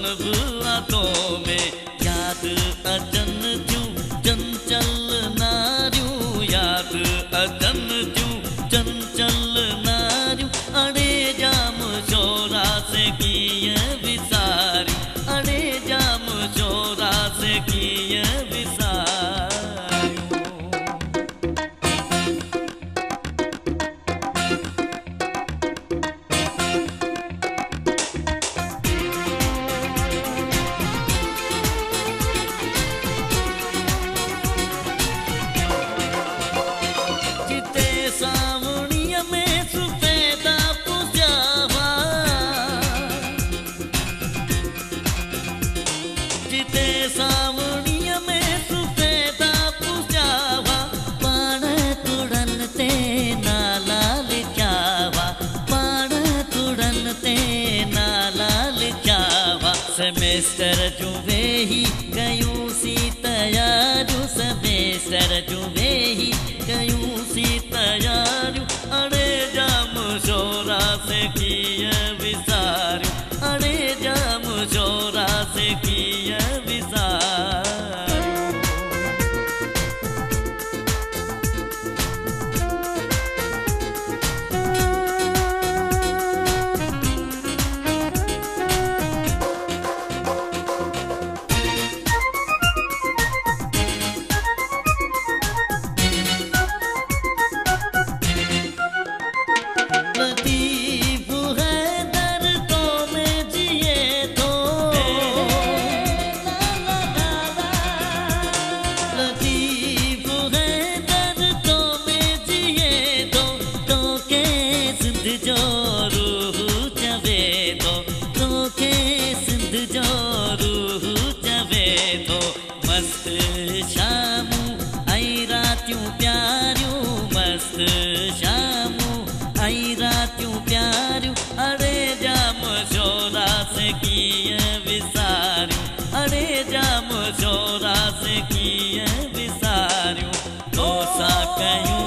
लब आतों में याद अचन जूं चंचल नारियूं याद अचन जूं चंचल नारियूं अड़े जाम शोरा से कीअ विसारियूं अड़े जाम शोरा से कीअ विसारियूं। सावणीअ में सुफ़ेदा पुॼावा पाण तुड़न ते नाला लिखियावा पाण तुड़न ते नाला लिखियावा सेमेस्टर जूं वेही कयूंसीं तयारियूं सेमेस्टर जूं वेही कयूंसीं तयारियूं अड़े जाम शोरा से कीअ विसारियूं अड़े जाम शोरा से कीअ जो रूह चवे तो तोखे सिंध जो रूह चवे तो मस्त शामू आई रातियूं प्यारियूं मस्त शामू आई रातियूं प्यारियूं अड़े जाम शोरा से कीअ विसारियूं अड़े जाम शोरा से कीअ विसारियूं तो सा कयूं